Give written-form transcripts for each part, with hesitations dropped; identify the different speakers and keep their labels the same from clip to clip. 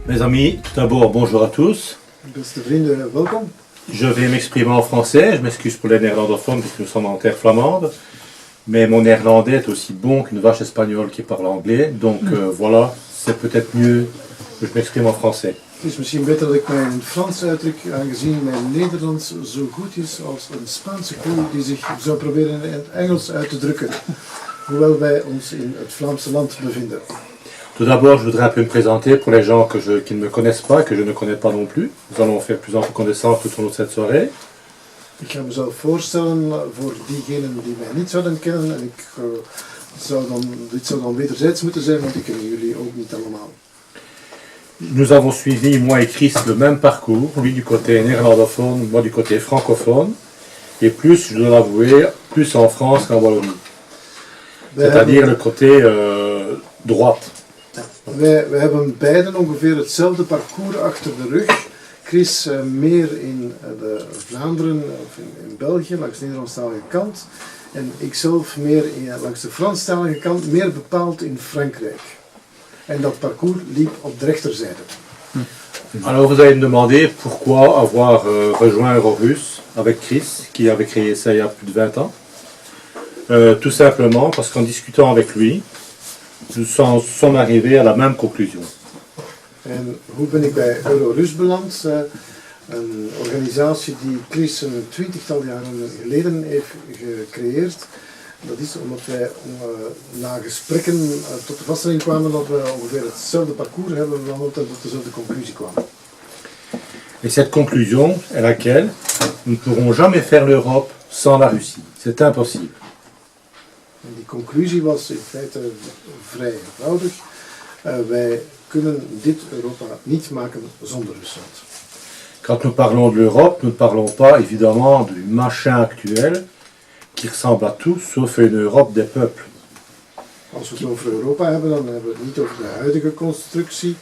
Speaker 1: Mes amis, tout d'abord, bonjour à tous.
Speaker 2: Beste vrienden, welkom.
Speaker 1: Je vais m'exprimer en français. Je m'excuse pour les néerlandophones puisque nous sommes en terre flamande. Mais mon néerlandais est aussi bon qu'une vache espagnole qui parle anglais. Donc voilà, c'est peut-être mieux que je m'exprime en français.
Speaker 2: Het is misschien beter dat ik mij in het Frans uitdruk, aangezien mijn Nederlands zo goed is als een Spaanse koe die zich zou proberen in het Engels uit te drukken. Hoewel wij ons in het Vlaamse land bevinden.
Speaker 1: Tout d'abord, je voudrais un peu me présenter pour les gens qui ne me connaissent pas, que je ne connais pas non plus. Nous allons faire plus en plus connaissance tout au long de cette soirée.
Speaker 2: Ik ga mezelf voorstellen voor diegenen die mij niet zouden kennen. En dit zou dan wederzijds moeten zijn, want ik ken jullie ook niet allemaal.
Speaker 1: Nous avons suivi, moi et Chris, le même parcours, lui du côté néerlandophone, moi du côté francophone, et plus, je dois l'avouer, plus en France qu'en Wallonie. C'est-à-dire le côté droite.
Speaker 2: Wij hebben beiden ongeveer hetzelfde parcours achter de rug. Chris meer in Vlaanderen of in België, langs de Nederlandstalige kant. En ikzelf meer langs de Franstalige kant, meer bepaald in Frankrijk. En dat parcours liep op de rechterzijde.
Speaker 1: Alors vous allez me demander pourquoi avoir rejoint Eurorus avec Chris, qui avait créé ça il y a plus de 20 ans. Tout simplement parce qu'en discutant avec lui, nous sommes arrivés à la même conclusion.
Speaker 2: En hoe ben ik bij Eurorus beland? Een organisatie die Chris een 20-tal jaren geleden heeft gecreëerd. Dat is omdat wij na gesprekken tot de vaststelling kwamen dat we ongeveer hetzelfde parcours hebben en tot dezelfde conclusie kwamen.
Speaker 1: Et cette conclusion est laquelle nous ne pourrons jamais faire l'Europe sans la Russie. C'est impossible.
Speaker 2: En die conclusie was in feite vrij eenvoudig. Wij kunnen dit Europa niet maken zonder Rusland.
Speaker 1: Quand nous parlons de l'Europe, nous ne parlons pas évidemment du machin actuel qui ressemble à tout sauf une Europe des peuples.
Speaker 2: Als we het over Europa hebben, dan hebben we het niet over de huidige constructie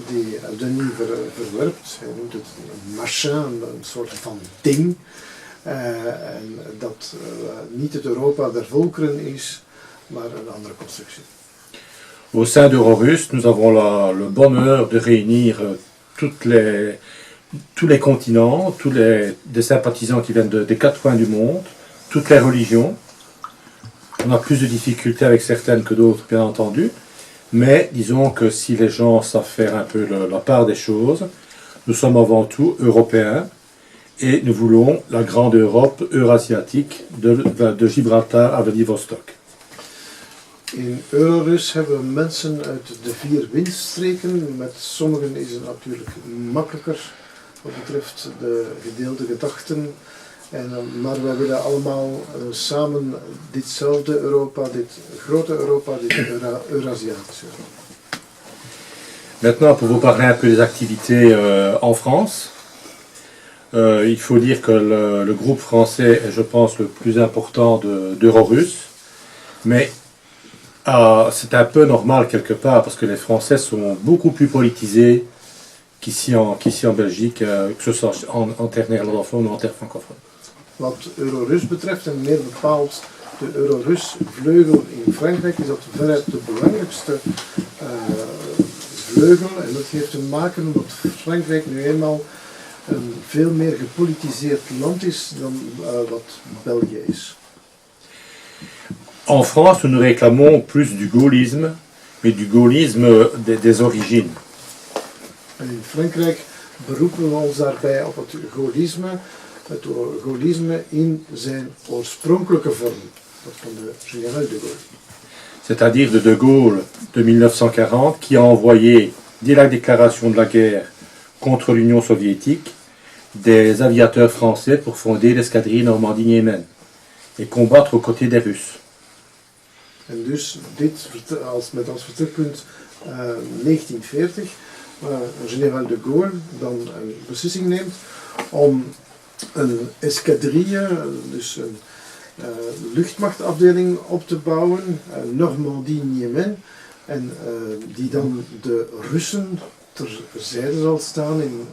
Speaker 2: die Denis verwerpt. Hij noemt het een machin, een soort van ding. En dat niet het Europa der volkeren is, maar een andere constructie.
Speaker 1: Au sein d'Eurorus, nous avons le bonheur de réunir tous les continents, des sympathisants qui viennent des quatre coins du monde, toutes les religions. On a plus de difficultés avec certaines que d'autres, bien entendu, mais disons que si les gens savent faire un peu la part des choses, nous sommes avant tout européens et nous voulons la grande Europe eurasiatique de Gibraltar à Vladivostok.
Speaker 2: In Eurorus hebben we mensen uit de 4 windstreken. Met sommigen is het natuurlijk makkelijker wat betreft de gedeelde gedachten. Maar wij willen allemaal samen ditzelfde Europa, dit grote Europa, dit Eurasiatische Europa.
Speaker 1: Maintenant, pour vous parler un peu des activités en France, il faut dire que le groupe français est, je pense, le plus important d'Eurorus. Mais c'est un peu normal quelque part, parce que les Français sont beaucoup plus politisés qu'ici en Belgique, que ce soit en terre néerlandophone ou en terre francophone.
Speaker 2: Wat Eurorus betreft, en meer bepaald de Eurorus-vleugel in Frankrijk, is dat veruit de belangrijkste vleugel. En dat heeft te maken omdat Frankrijk nu eenmaal een veel meer gepolitiseerd land is dan wat België is.
Speaker 1: En France, nous nous réclamons plus du gaullisme, mais du gaullisme des origines.
Speaker 2: En in Frankrijk beroepen we ons daarbij op het gaullisme in zijn oorspronkelijke vorm, dat van de général de Gaulle.
Speaker 1: C'est-à-dire de Gaulle de 1940 qui a envoyé, dès la déclaration de la guerre contre l'Union soviétique, des aviateurs français pour fonder l'escadrille Normandie-Niemen et combattre aux côtés des Russes.
Speaker 2: En dus dit met als vertrekpunt 1940, generaal de Gaulle dan een beslissing neemt om een escadrille, dus een luchtmachtafdeling op te bouwen, Normandie-Niemen, en die dan de Russen terzijde zal staan in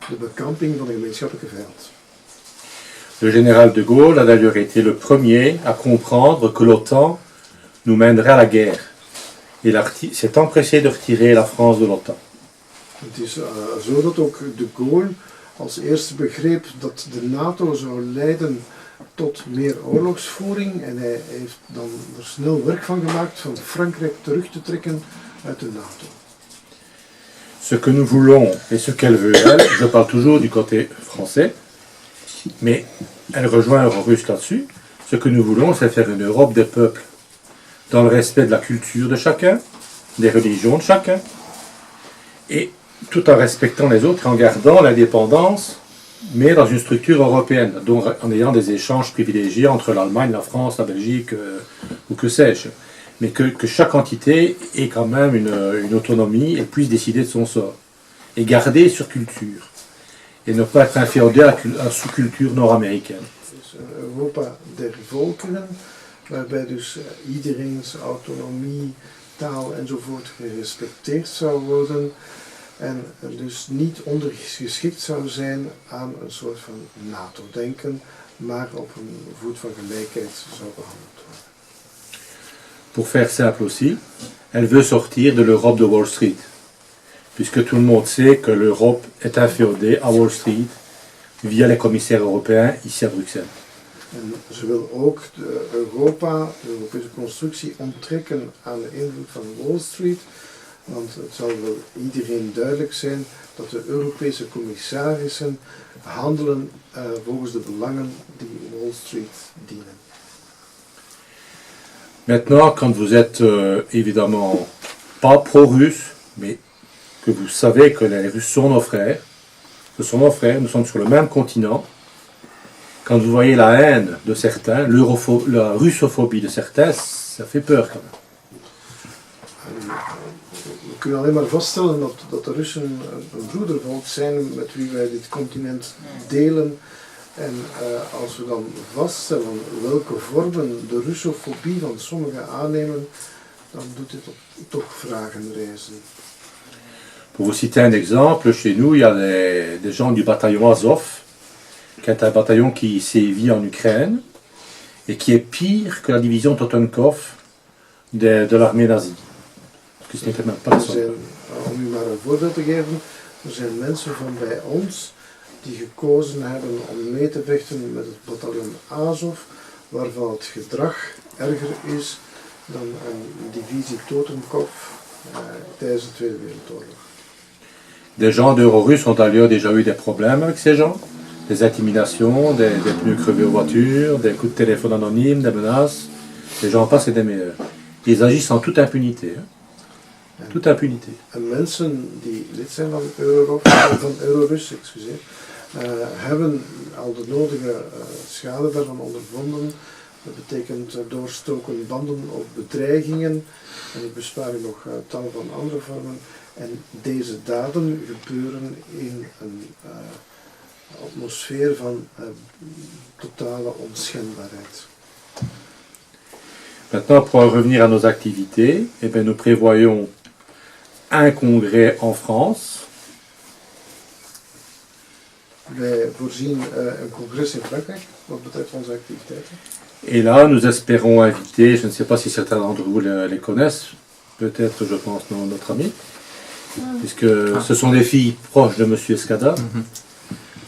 Speaker 2: de bekamping van de gemeenschappelijke vijand.
Speaker 1: Le général de Gaulle a d'ailleurs été le premier à comprendre que l'OTAN nous mènerait à la guerre. Il s'est empressé de retirer la France de l'OTAN.
Speaker 2: Het is zo dat ook de Gaulle als eerste begreep dat de NATO zou leiden tot meer oorlogsvoering en hij heeft dan er snel werk van gemaakt van Frankrijk terug te trekken uit de NATO.
Speaker 1: Ce que nous voulons et ce qu'elle veut, elle, je parle toujours du côté français, mais elle rejoint Eurorus là-dessus. Ce que nous voulons, c'est faire une Europe des peuples, dans le respect de la culture de chacun, des religions de chacun, et tout en respectant les autres, en gardant l'indépendance, mais dans une structure européenne, donc en ayant des échanges privilégiés entre l'Allemagne, la France, la Belgique, ou que sais-je. Mais que chaque entité ait quand même une autonomie et puisse décider de son sort. Et garder sur culture. Et ne pas être inféodé à la sous-culture nord-américaine.
Speaker 2: Dus Europa der volkeren, waarbij dus iedereen's autonomie, taal enzovoort gerespecteerd zou worden. En dus niet ondergeschikt zou zijn aan een soort van NATO-denken, maar op een voet van gelijkheid zou behandeld worden.
Speaker 1: Pour faire simple aussi, elle veut sortir de l'Europe de Wall Street, puisque tout le monde sait que l'Europe est inféodée à Wall Street via les commissaires européens ici à Bruxelles.
Speaker 2: En ze wil ook Europa, de Europese constructie, onttrekken aan de invloed van Wall Street, want het zal wel iedereen duidelijk zijn dat de Europese commissarissen handelen volgens de belangen die Wall Street dienen.
Speaker 1: Maintenant, quand vous êtes évidemment pas pro-russe, mais que vous savez que les Russes sont nos frères, ce sont nos frères, nous sommes sur le même continent, quand vous voyez la haine de certains, la russophobie de certains, ça fait peur quand même.
Speaker 2: We kunnen alleen maar vaststellen dat de Russen een broedervolk zijn met wie wij dit continent delen. En als we dan vaststellen welke vormen de russofobie van sommigen aannemen, dan doet dit toch vragen reizen.
Speaker 1: Pour vous citer un exemple, chez nous, il y a des gens du bataillon Azov, qui est un bataillon qui sévit en Ukraine, et qui est pire que la division Totenkov de l'armée nazie. Parce que ce n'était même pas la seule.
Speaker 2: Om u maar een voorbeeld te geven, er zijn mensen van bij ons die gekozen hebben om mee te vechten met het bataljon Azov, waarvan het gedrag erger is dan een divisie Totenkov tijdens de Tweede Wereldoorlog.
Speaker 1: Des gens d'Eurorus ont d'ailleurs déjà eu des problèmes avec ces gens, des intimidations, des pneus crevés aux voitures, des coups de téléphone anonymes, des menaces. Les gens passent et des meilleurs. Ils agissent en toute impunité. Hein. Toute impunité.
Speaker 2: En mensen die lid zijn van Eurorus, hebben al de nodige schade daarvan ondervonden. Dat betekent doorstoken banden of bedreigingen. En ik bespaar u nog tal van andere vormen. En deze daden gebeuren in een atmosfeer van totale onschendbaarheid.
Speaker 1: Maintenant, pour en revenir à nos activités, eh bien, nous prévoyons un congrès en France.
Speaker 2: Wij voorzien een congres in Frankrijk, wat betreft onze activiteiten.
Speaker 1: Et là, nous espérons inviter, je ne sais pas si certains d'entre vous les connaissent, peut-être, je pense, notre ami, puisque ce sont des filles proches de M. Escada.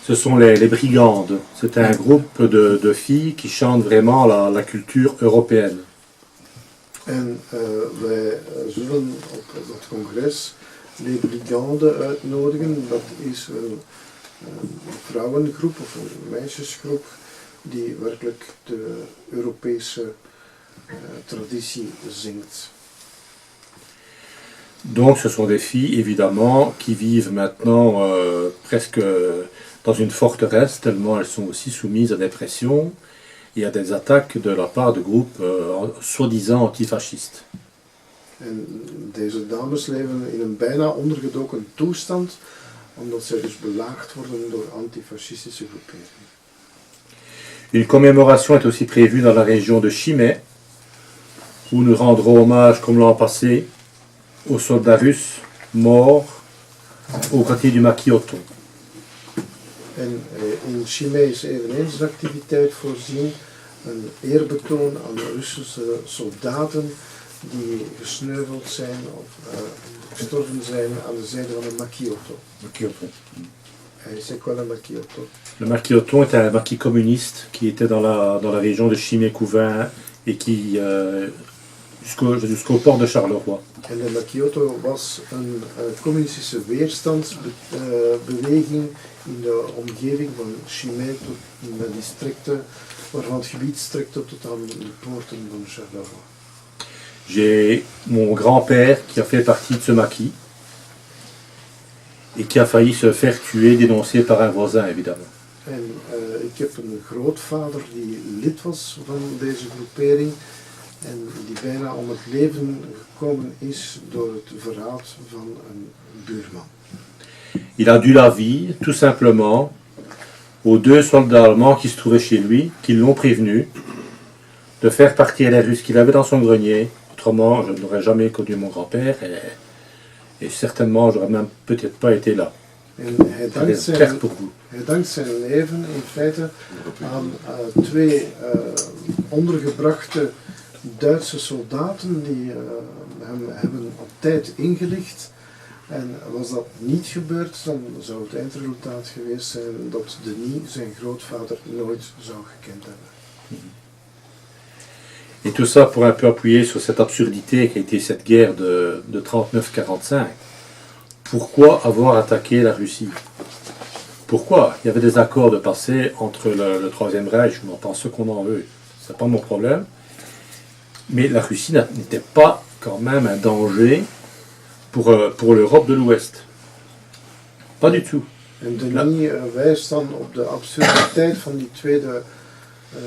Speaker 1: Ce sont les Brigandes. C'est un groupe de filles qui chantent vraiment la culture européenne.
Speaker 2: En wij zullen op dat congres les Brigandes uitnodigen. Dat is een vrouwengroep of een meisjesgroep die werkelijk de Europese traditie zingt.
Speaker 1: Donc ce sont des filles évidemment qui vivent maintenant presque dans une forteresse, tellement elles sont aussi soumises à des pressions et à des attaques de la part de groupes soi-disant antifascistes.
Speaker 2: En deze dames leven in een bijna ondergedoken toestand, omdat zij dus belaagd worden door antifascistische groeperingen.
Speaker 1: Une commémoration est aussi prévue dans la région de Chimay, où nous rendrons hommage, comme l'an passé, aux soldats russes morts au quartier du Maquis Othon.
Speaker 2: En in Chimay is eveneens een activiteit voorzien, een eerbetoon aan de Russische soldaten die gesneuveld zijn of gestorven zijn aan de zijde van de Makioto. C'est quoi le Makioto?
Speaker 1: Le marquis Othon était un marquis communiste qui était dans la région de Chimay-Couvain et qui jusqu'au port de Charleroi.
Speaker 2: En de Makioto was een communistische weerstandsbeweging in de omgeving van Chimay tot in de districten waarvan het gebied strekte tot aan de poorten van Charleroi.
Speaker 1: J'ai mon grand-père qui a fait partie de ce maquis et qui a failli se faire tuer, dénoncé par un voisin évidemment.
Speaker 2: En ik heb een grootvader die lid was van deze groepering en die bijna om het leven gekomen is door het verraad van een buurman.
Speaker 1: Il a dû la vie, tout simplement, aux 2 soldats allemands qui se trouvaient chez lui, qui l'ont prévenu de faire partir les Russes qu'il avait dans son grenier. Autrement, je n'aurais jamais connu mon grand-père et certainement, j'aurais même peut-être pas été là.
Speaker 2: En hij dankt zijn leven in feite aan 2 ondergebrachte Duitse soldaten die hem hebben op tijd ingelicht. En was dat niet gebeurd, dan zou het eindresultaat geweest zijn dat Denis zijn grootvader nooit zou gekend hebben.
Speaker 1: Et tout ça pour un peu appuyer sur cette absurdité qui a été cette guerre de 39-45. Pourquoi avoir attaqué la Russie? Pourquoi? Il y avait des accords de passé entre le Troisième Reich, on en pense ce qu'on en veut, c'est pas mon problème. Mais la Russie n'était pas quand même un danger pour l'Europe de l'Ouest. Pas du tout.
Speaker 2: En Denis wijst dan op de absurditeit van die Tweede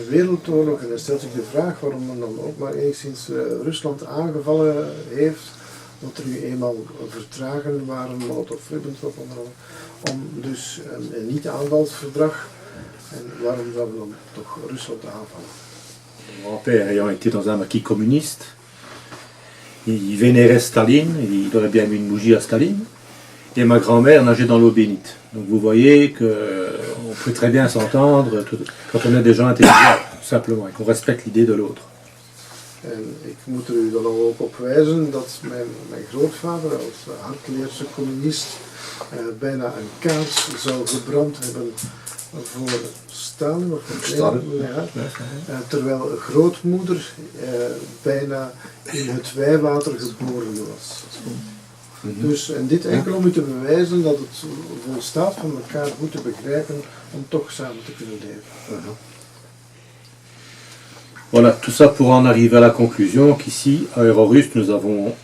Speaker 2: Wereldoorlog en hij stelt zich de vraag waarom men dan ook maar enigszins Rusland aangevallen heeft, dat er nu eenmaal vertragen waren, Molotov-Ribbentrop onder andere, om dus een niet-aanvalsverdrag, en waarom zouden we dan toch Rusland aanvallen?
Speaker 1: Mon grand-père ayant été dans un maquis communiste, il vénérait Staline, il aurait bien mis une bougie à Staline, et ma grand-mère nageait dans l'eau bénite. Donc vous voyez qu'on peut très bien s'entendre quand on est des gens intelligents, tout simplement, et qu'on respecte l'idée de l'autre.
Speaker 2: En ik moet er u dan ook op wijzen dat mijn grootvader als hardleerse communist bijna een kaars zou gebrand hebben voor Stalin, terwijl grootmoeder bijna in het wijwater geboren was. Dus, en dit enkel om u te bewijzen dat het volstaat van elkaar goed te begrijpen om toch samen te kunnen leven.
Speaker 1: Voilà, tout ça pour en arriver à la conclusion qu'ici, à Eurorust, nous avons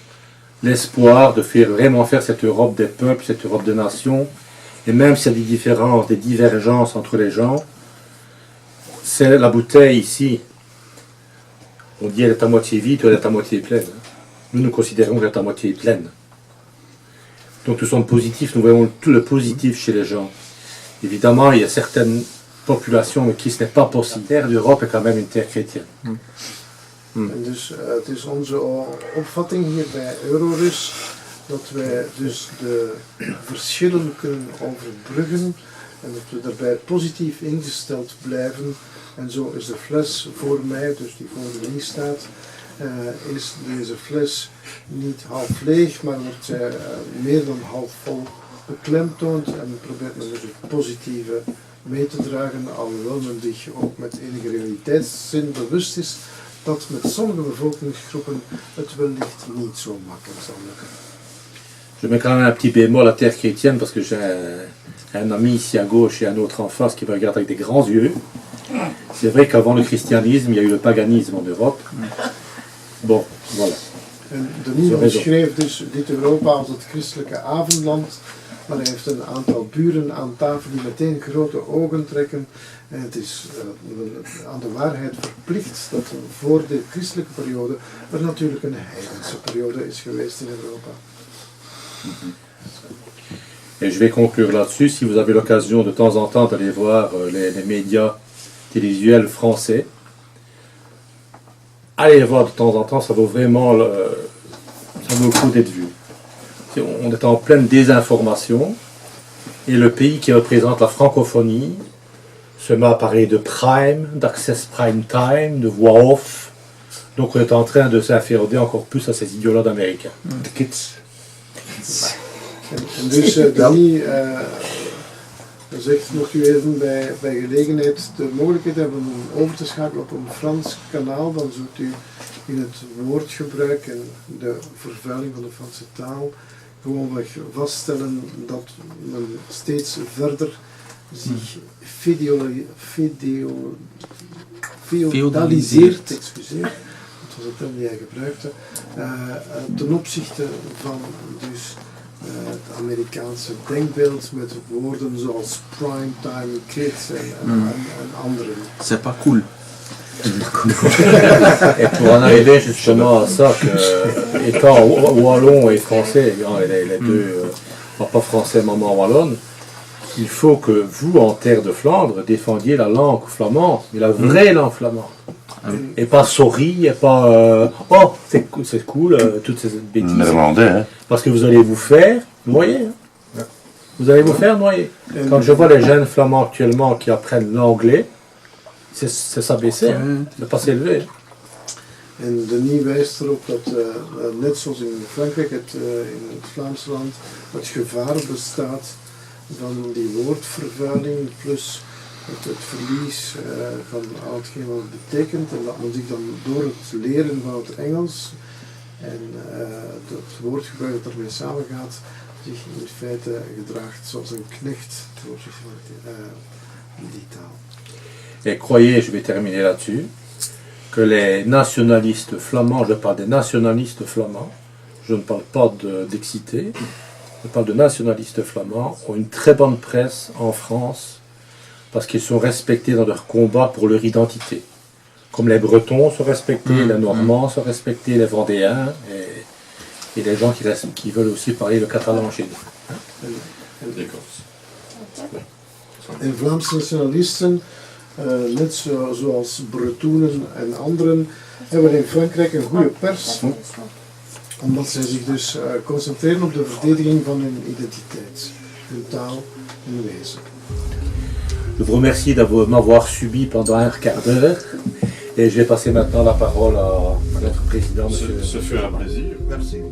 Speaker 1: l'espoir de vraiment faire cette Europe des peuples, cette Europe des nations, et même s'il y a des différences, des divergences entre les gens, c'est la bouteille ici. On dit elle est à moitié vide ou elle est à moitié pleine. Nous considérons qu'elle est à moitié pleine. Donc nous sommes positifs, nous voyons tout le positif chez les gens. Évidemment, il y a certaines populations met qui ce n'est pas possible. La terre d'Europe est quand même une terre chrétienne.
Speaker 2: En dus het is onze opvatting hier bij Eurorus dat wij dus de verschillen kunnen overbruggen en dat we daarbij positief ingesteld blijven. En zo is de fles voor mij, dus die voor de lies staat, is deze fles niet half leeg, maar wordt meer dan half vol beklemtoond en probeert men dus het positieve mee te dragen, alhoewel men zich ook met enige realiteitszin bewust is dat met sommige bevolkingsgroepen het wellicht niet zo makkelijk zal lukken.
Speaker 1: Je mets quand même un petit bémol à terre chrétienne parce que j'ai un ami ici à gauche et un autre en face qui me regarde avec des grands yeux. C'est vrai qu'avant le christianisme, il y a eu le paganisme en Europe. Bon, voilà.
Speaker 2: En Denis omschreef dus dit Europa als het christelijke avondland, maar hij heeft een aantal buren aan tafel die meteen grote ogen trekken. En het is aan de waarheid verplicht dat voor de christelijke periode er natuurlijk een heidense periode is geweest in Europa.
Speaker 1: Et je vais conclure là-dessus. Si vous avez l'occasion de temps en temps d'aller voir les médias télévisuels français, allez les voir de temps en temps, ça vaut vraiment ça vaut le coup d'être vu. On est en pleine désinformation et le pays qui représente la francophonie se met à parler de prime, d'access prime time, de voix off, Donc on est en train de s'inféoder encore plus à ces idiots-là d'Américains.
Speaker 3: De kids.
Speaker 2: En dus Denis zegt nog u even bij gelegenheid de mogelijkheid hebben om over te schakelen op een Frans kanaal, dan zult u in het woordgebruik en de vervuiling van de Franse taal gewoonweg vaststellen dat men steeds verder zich feodaliseert, excuseer, dat was het term die hij gebruikte, ten opzichte van dus het Amerikaanse denkbeeld met woorden zoals primetime kids en anderen.
Speaker 4: C'est pas cool.
Speaker 1: Et pour en arriver justement à ça, que, étant wallon et français, les deux, papa français, maman wallonne, il faut que vous, en terre de Flandre, défendiez la langue flamande, mais la vraie langue flamande. Et pas sorry, et pas oh, c'est cool, toutes ces bêtises.
Speaker 3: Néerlandais, hein.
Speaker 1: Parce que vous allez vous faire noyer. Hein. Vous allez vous faire noyer. Quand je vois les jeunes flamands actuellement qui apprennent l'anglais, c'est s'abaisser, hein. C'est pas s'élever.
Speaker 2: En Denis wijst erop dat net zoals in Frankrijk, in het Vlaamse land, het gevaar bestaat van die woordvervuiling plus het verlies van al hetgeen wat het betekent en dat men zich dan door het leren van het Engels en het woordgebruik dat ermee samengaat zich in feite gedraagt zoals een knecht ten opzichte van die taal.
Speaker 1: Et croyez, je vais terminer là-dessus, que les nationalistes flamands, je parle des nationalistes flamands, je ne parle pas d'excités, je parle de nationalistes flamands, ont une très bonne presse en France parce qu'ils sont respectés dans leur combat pour leur identité. Comme les Bretons sont respectés, les Normands sont respectés, les Vendéens et les gens qui veulent aussi parler le catalan chez nous.
Speaker 2: En Vlaamse nationalisten, net zoals Bretonen en anderen, hebben in Frankrijk een goede pers, omdat zij zich dus concentreren op de verdediging van hun identiteit, hun taal en hun wezen.
Speaker 1: Je vous remercie de m'avoir subi pendant un quart d'heure et je vais passer maintenant la parole à notre président, monsieur.
Speaker 3: Ce fut un plaisir.
Speaker 2: Merci.